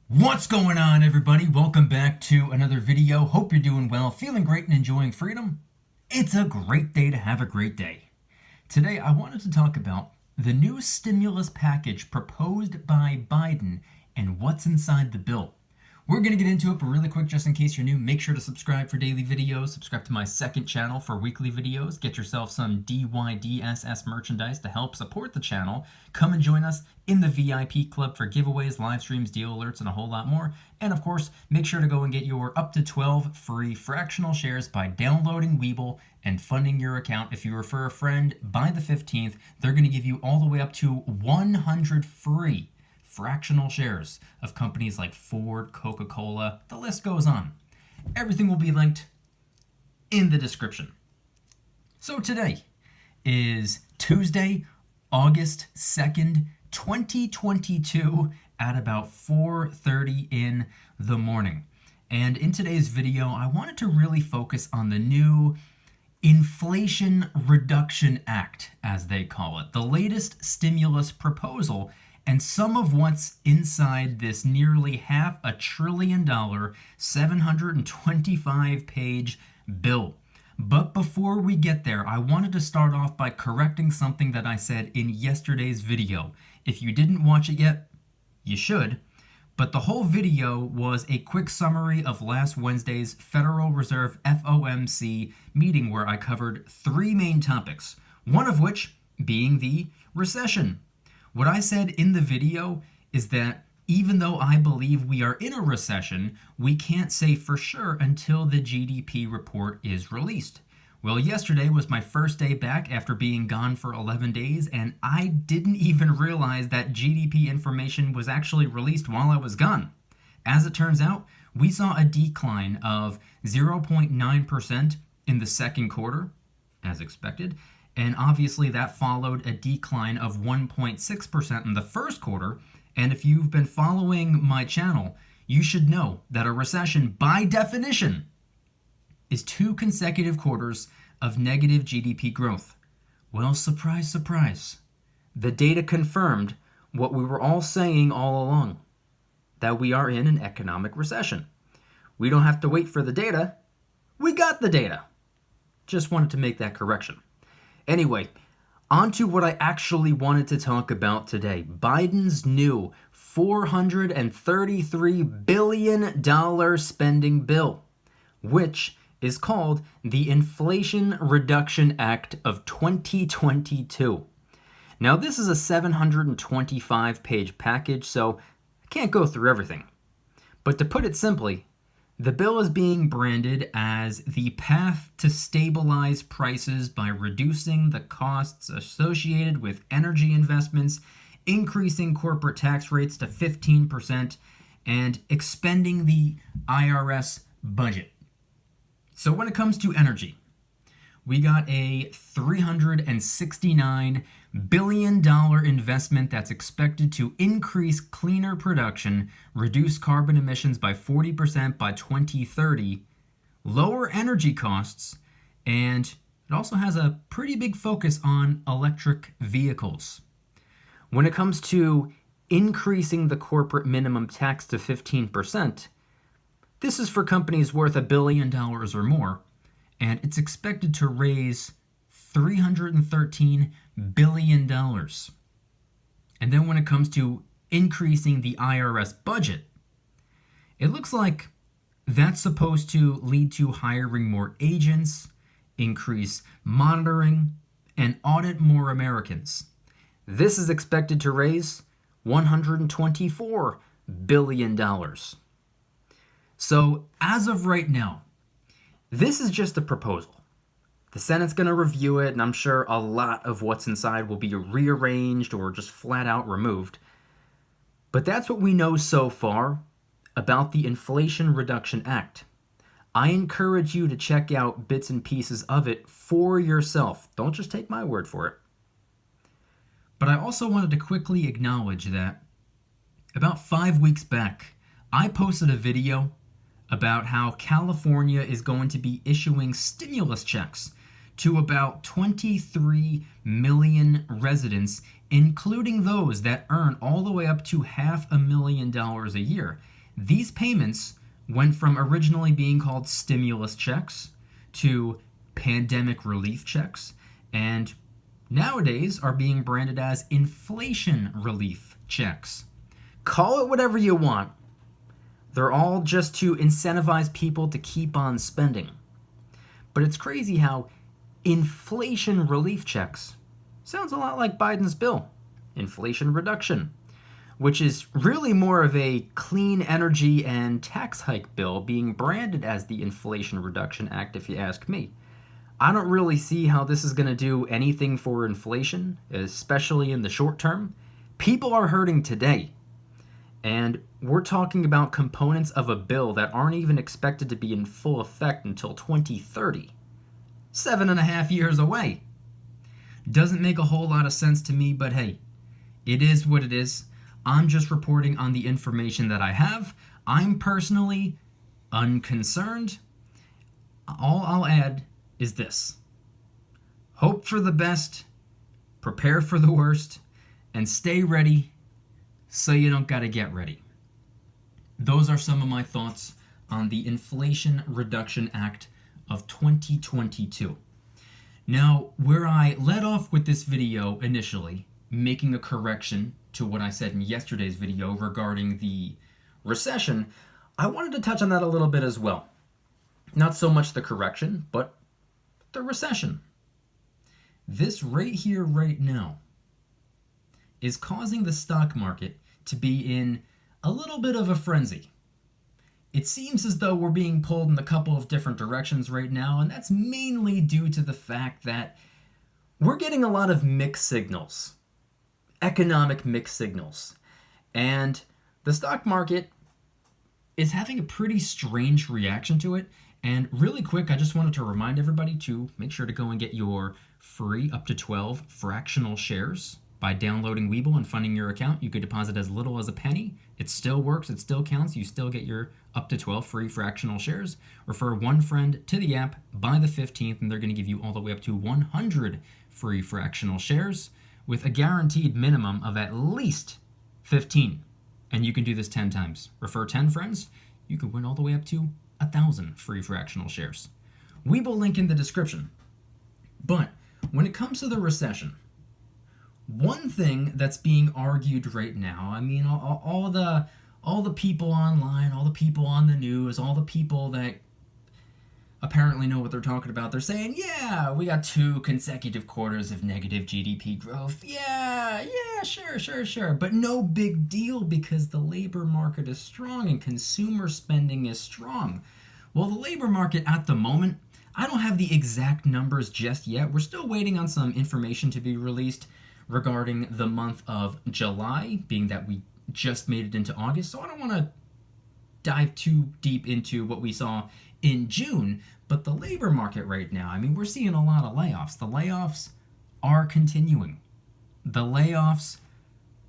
What's going on, everybody? Welcome back to another video. Hope you're doing well, feeling great, and enjoying freedom. It's a great day to have a great day. Today, I wanted to talk about the new stimulus package proposed by Biden and what's inside the bill. We're going to get into it, but really quick, just in case you're new, make sure to subscribe for daily videos. Subscribe to my second channel for weekly videos. Get yourself some DYDSS merchandise to help support the channel. Come and join us in the VIP club for giveaways, live streams, deal alerts, and a whole lot more. And of course, make sure to go and get your up to 12 free fractional shares by downloading Webull and funding your account. If you refer a friend by the 15th, they're going to give you all the way up to 100 free fractional shares of companies like Ford, Coca-Cola, the list goes on. Everything will be linked in the description. So today is Tuesday, August 2nd, 2022 at about 4:30 in the morning. And in today's video, I wanted to really focus on the new Inflation Reduction Act, as they call it, the latest stimulus proposal, and some of what's inside this nearly $500 billion, 725-page bill. But before we get there, I wanted to start off by correcting something that I said in yesterday's video. If you didn't watch it yet, you should. But the whole video was a quick summary of last Wednesday's Federal Reserve FOMC meeting where I covered three main topics, one of which being the recession. What I said in the video is that even though I believe we are in a recession, we can't say for sure until the GDP report is released. Well, yesterday was my first day back after being gone for 11 days, and I didn't even realize that GDP information was actually released while I was gone. As it turns out, we saw a decline of 0.9% in the second quarter, as expected, and obviously that followed a decline of 1.6% in the first quarter. And if you've been following my channel, you should know that a recession, by definition, is 2 consecutive quarters of negative GDP growth. Well, surprise, surprise. The data confirmed what we were all saying all along, that we are in an economic recession. We don't have to wait for the data. We got the data. Just wanted to make that correction. Anyway, on to what I actually wanted to talk about today. Biden's new $433 billion spending bill, which is called the Inflation Reduction Act of 2022. Now, this is a 725-page package, so I can't go through everything. But to put it simply, the bill is being branded as the path to stabilize prices by reducing the costs associated with energy investments, increasing corporate tax rates to 15%, and expanding the IRS budget. So when it comes to energy, we got a $369 billion investment that's expected to increase cleaner production, reduce carbon emissions by 40% by 2030, lower energy costs, and it also has a pretty big focus on electric vehicles. When it comes to increasing the corporate minimum tax to 15%, this is for companies worth $1 billion or more, and it's expected to raise $313 billion. And then when it comes to increasing the IRS budget, it looks like that's supposed to lead to hiring more agents, increase monitoring, and audit more Americans. This is expected to raise $124 billion. So as of right now, this is just a proposal. The Senate's going to review it, and I'm sure a lot of what's inside will be rearranged or just flat out removed. But that's what we know so far about the Inflation Reduction Act. I encourage you to check out bits and pieces of it for yourself. Don't just take my word for it. But I also wanted to quickly acknowledge that about 5 weeks back, I posted a video about how California is going to be issuing stimulus checks to about 23 million residents, including those that earn all the way up to $500,000 a year. These payments went from originally being called stimulus checks to pandemic relief checks, and nowadays are being branded as inflation relief checks. Call it whatever you want. They're all just to incentivize people to keep on spending. But it's crazy how inflation relief checks sounds a lot like Biden's bill, Inflation Reduction, which is really more of a clean energy and tax hike bill being branded as the Inflation Reduction Act, if you ask me. I don't really see how this is going to do anything for inflation, especially in the short term. People are hurting today. And we're talking about components of a bill that aren't even expected to be in full effect until 2030. 7.5 years away. Doesn't make a whole lot of sense to me, but hey, it is what it is. I'm just reporting on the information that I have. I'm personally unconcerned. All I'll add is this. Hope for the best, prepare for the worst, and stay ready so you don't gotta get ready. Those are some of my thoughts on the Inflation Reduction Act of 2022. Now, where I led off with this video initially, making a correction to what I said in yesterday's video regarding the recession, I wanted to touch on that a little bit as well. Not so much the correction, but the recession. This right here, right now, is causing the stock market to be in a little bit of a frenzy. It seems as though we're being pulled in a couple of different directions right now, and that's mainly due to the fact that we're getting a lot of mixed signals, economic mixed signals, and the stock market is having a pretty strange reaction to it. And really quick, I just wanted to remind everybody to make sure to go and get your free up to 12 fractional shares. By downloading Webull and funding your account, you could deposit as little as a penny. It still works, it still counts, you still get your up to 12 free fractional shares. Refer one friend to the app by the 15th, and they're going to give you all the way up to 100 free fractional shares with a guaranteed minimum of at least 15. And you can do this 10 times. Refer 10 friends, you could win all the way up to 1,000 free fractional shares. Webull link in the description. But when it comes to the recession, one thing that's being argued right now, I mean, all the people online, all the people on the news, all the people that apparently know what they're talking about, they're saying, yeah, we got 2 consecutive quarters of negative GDP growth. Yeah, sure. But no big deal because the labor market is strong and consumer spending is strong. Well, the labor market at the moment, I don't have the exact numbers just yet. We're still waiting on some information to be released regarding the month of July, being that we just made it into August. So I don't want to dive too deep into what we saw in June, but the labor market right now, I mean, we're seeing a lot of layoffs. The layoffs are continuing. The layoffs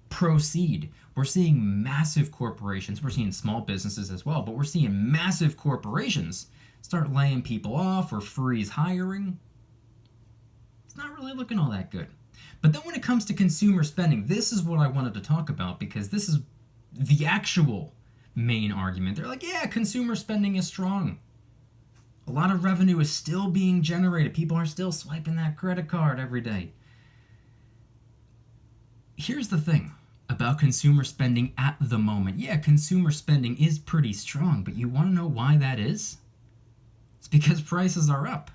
proceed. We're seeing massive corporations, we're seeing small businesses as well, but we're seeing massive corporations start laying people off or freeze hiring. It's not really looking all that good. But then when it comes to consumer spending, this is what I wanted to talk about because this is the actual main argument. They're like, yeah, consumer spending is strong. A lot of revenue is still being generated. People are still swiping that credit card every day. Here's the thing about consumer spending at the moment. Yeah, consumer spending is pretty strong, but you want to know why that is? It's because prices are up.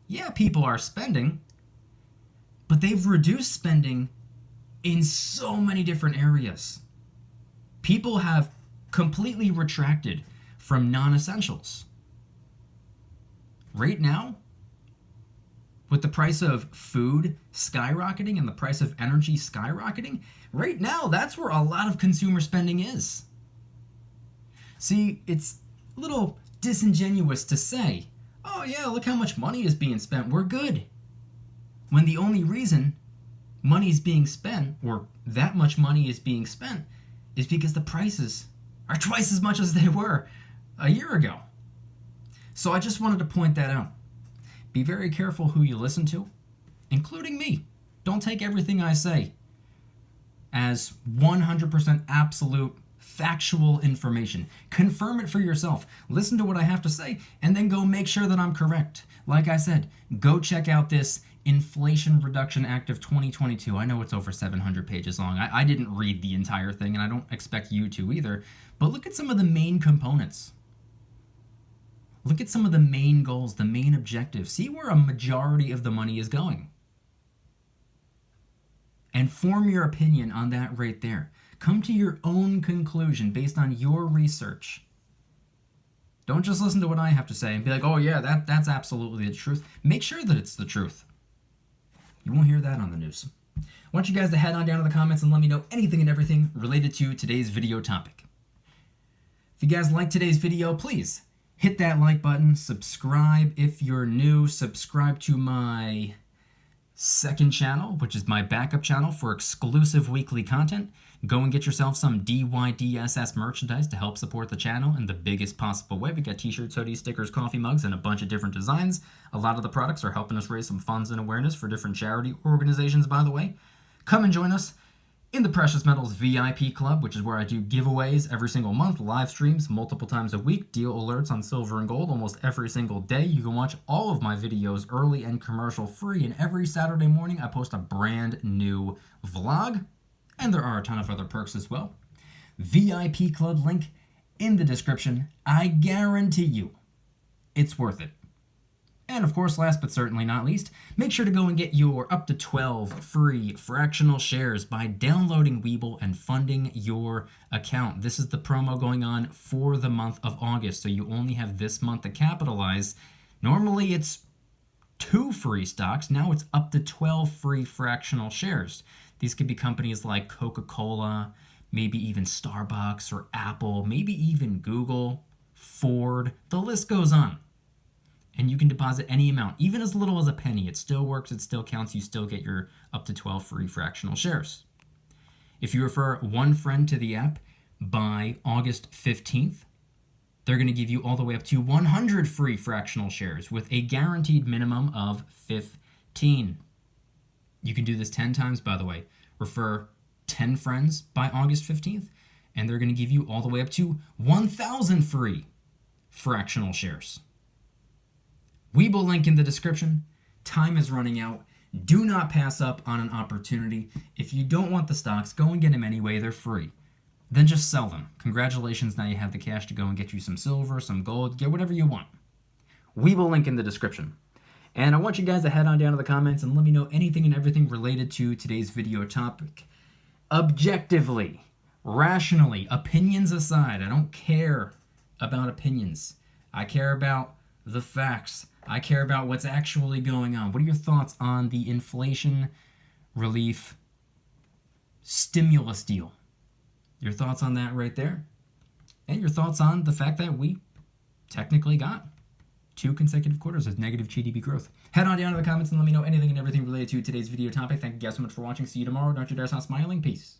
Yeah, people are spending, but they've reduced spending in so many different areas. People have completely retracted from non-essentials. Right now, with the price of food skyrocketing and the price of energy skyrocketing, right now that's where a lot of consumer spending is. See, it's a little disingenuous to say, oh yeah, look how much money is being spent, we're good. When the only reason money is being spent, or that much money is being spent, is because the prices are twice as much as they were a year ago. So I just wanted to point that out. Be very careful who you listen to, including me. Don't take everything I say as 100% absolute factual information. Confirm it for yourself. Listen to what I have to say, and then go make sure that I'm correct. Like I said, go check out this Inflation Reduction Act of 2022. I know it's over 700 pages long. I didn't read the entire thing, and I don't expect you to either. But look at some of the main components. Look at some of the main goals, the main objectives. See where a majority of the money is going. And form your opinion on that right there. Come to your own conclusion based on your research. Don't just listen to what I have to say and be like, oh yeah, that's absolutely the truth. Make sure that it's the truth. You won't hear that on the news. I want you guys to head on down to the comments and let me know anything and everything related to today's video topic. If you guys like today's video, please hit that like button, subscribe if you're new, subscribe to my second channel, which is my backup channel for exclusive weekly content. Go and get yourself some DYDSS merchandise to help support the channel in the biggest possible way. We got t-shirts, hoodies, stickers, coffee mugs, and a bunch of different designs. A lot of the products are helping us raise some funds and awareness for different charity organizations, by the way. Come and join us in the Precious Metals VIP Club, which is where I do giveaways every single month, live streams multiple times a week, deal alerts on silver and gold almost every single day. You can watch all of my videos early and commercial free, and every Saturday morning I post a brand new vlog, and there are a ton of other perks as well. VIP Club link in the description. I guarantee you it's worth it. And of course, last but certainly not least, make sure to go and get your up to 12 free fractional shares by downloading Webull and funding your account. This is the promo going on for the month of August, so you only have this month to capitalize. Normally it's 2 free stocks. Now it's up to 12 free fractional shares. These could be companies like Coca-Cola, maybe even Starbucks or Apple, maybe even Google, Ford. The list goes on. And you can deposit any amount, even as little as a penny. It still works, it still counts, you still get your up to 12 free fractional shares. If you refer one friend to the app by August 15th, they're going to give you all the way up to 100 free fractional shares with a guaranteed minimum of 15. You can do this 10 times, by the way. Refer 10 friends by August 15th, and they're going to give you all the way up to 1,000 free fractional shares. Webull link in the description. Time is running out. Do not pass up on an opportunity. If you don't want the stocks, go and get them anyway. They're free. Then just sell them. Congratulations, now you have the cash to go and get you some silver, some gold, get whatever you want. Webull link in the description. And I want you guys to head on down to the comments and let me know anything and everything related to today's video topic. Objectively, rationally, opinions aside, I don't care about opinions. I care about the facts. I care about what's actually going on. What are your thoughts on the inflation relief stimulus deal? Your thoughts on that right there? And your thoughts on the fact that we technically got 2 consecutive quarters of negative GDP growth. Head on down to the comments and let me know anything and everything related to today's video topic. Thank you guys so much for watching. See you tomorrow. Don't you dare stop smiling. Peace.